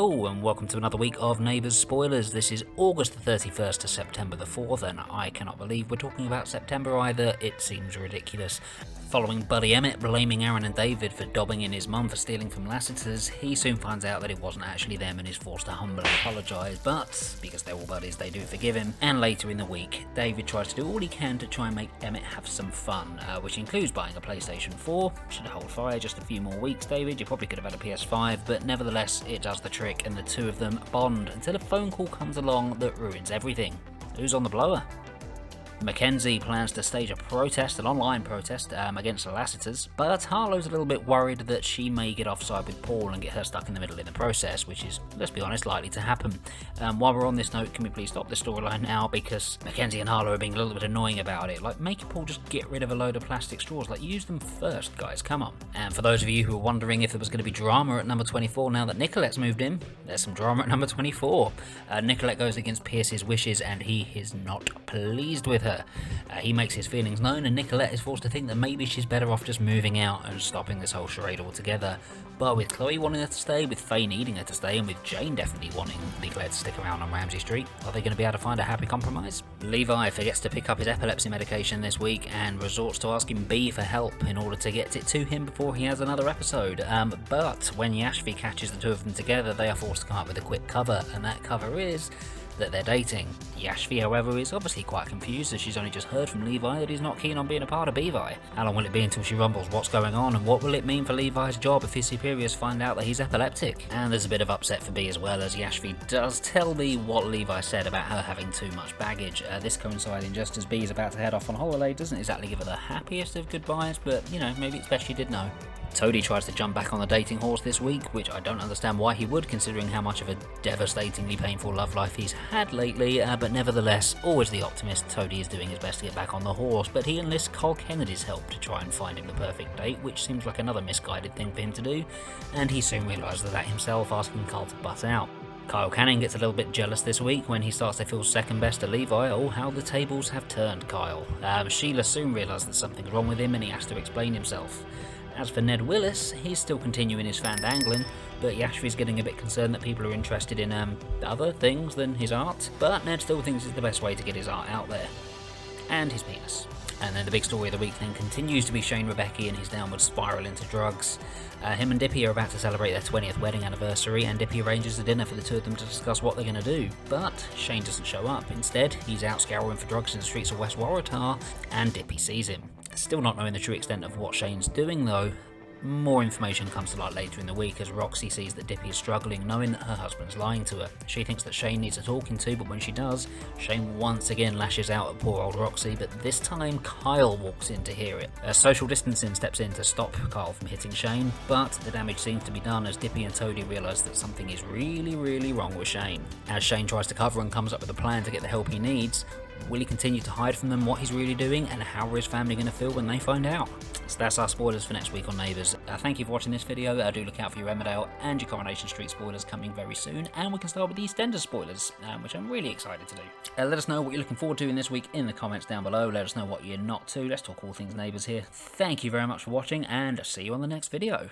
Hello and welcome to another week of Neighbours spoilers. This is August the 31st to September the 4th, and I cannot believe we're talking about September either. It seems ridiculous. Following Buddy Emmett blaming Aaron and David for dobbing in his mum for stealing from Lassiter's, he soon finds out that it wasn't actually them and is forced to humbly apologise, but because they're all buddies they do forgive him. And later in the week, David tries to do all he can to try and make Emmett have some fun, which includes buying a PlayStation 4. Should hold fire just a few more weeks, David, you probably could have had a PS5, but nevertheless it does the trick and the two of them bond until a phone call comes along that ruins everything. Who's on the blower? Mackenzie plans to stage an online protest against the Lassiters, but Harlow's a little bit worried that she may get offside with Paul and get her stuck in the middle in the process, which is, let's be honest, likely to happen. While we're on this note, can we please stop the storyline now, because Mackenzie and Harlow are being a little bit annoying about it. Like, make Paul just get rid of a load of plastic straws, like use them first, guys, come on. And for those of you who are wondering if there was going to be drama at number 24 now that Nicolette's moved in, there's some drama at number 24. Nicolette goes against Pierce's wishes and he is not pleased with her. He makes his feelings known and Nicolette is forced to think that maybe she's better off just moving out and stopping this whole charade altogether. But with Chloe wanting her to stay, with Faye needing her to stay, and with Jane definitely wanting Nicolette to stick around on Ramsey Street, are they going to be able to find a happy compromise? Levi forgets to pick up his epilepsy medication this week and resorts to asking B for help in order to get it to him before he has another episode. But when Yashvi catches the two of them together, they are forced to come up with a quick cover, and that cover is that they're dating. Yashvi, however, is obviously quite confused as she's only just heard from Levi that he's not keen on being a part of Levi. How long will it be until she rumbles what's going on, and what will it mean for Levi's job if his superiors find out that he's epileptic? And there's a bit of upset for B as well, as Yashvi does tell me what Levi said about her having too much baggage. This coinciding just as B is about to head off on holiday doesn't exactly give her the happiest of goodbyes, but you know, maybe it's best she did know. Toadie tries to jump back on the dating horse this week, which I don't understand why he would, considering how much of a devastatingly painful love life he's had lately, but nevertheless, always the optimist, Toadie is doing his best to get back on the horse, but he enlists Cole Kennedy's help to try and find him the perfect date, which seems like another misguided thing for him to do, and he soon realises that himself, asking Cole to butt out. Kyle Canning gets a little bit jealous this week when he starts to feel second best to Levi. Oh, how the tables have turned, Kyle. Sheila soon realises that something's wrong with him and he has to explain himself. As for Ned Willis, he's still continuing his fandangling, but Yashvi's getting a bit concerned that people are interested in other things than his art, but Ned still thinks it's the best way to get his art out there. And his penis. And then the big story of the week then continues to be Shane Rebecca and his downward spiral into drugs. Him and Dippy are about to celebrate their 20th wedding anniversary, and Dippy arranges a dinner for the two of them to discuss what they're going to do. But Shane doesn't show up. Instead, he's out scouring for drugs in the streets of West Waratah, and Dippy sees him. Still not knowing the true extent of what Shane's doing though. More information comes to light later in the week as Roxy sees that Dippy is struggling, knowing that her husband's lying to her. She thinks that Shane needs a talking to, but when she does, Shane once again lashes out at poor old Roxy, but this time Kyle walks in to hear it. Social distancing steps in to stop Kyle from hitting Shane, but the damage seems to be done as Dippy and Toadie realise that something is really wrong with Shane. As Shane tries to cover and comes up with a plan to get the help he needs, will he continue to hide from them what he's really doing, and how are his family going to feel when they find out? So that's our spoilers for next week on Neighbours. Thank you for watching this video. Do look out for your Emmerdale and your Coronation Street spoilers coming very soon, and we can start with the EastEnders spoilers, which I'm really excited to do. Let us know what you're looking forward to in this week in the comments down below. Let us know what you're not to. Let's talk all things Neighbours here. Thank you very much for watching, and see you on the next video.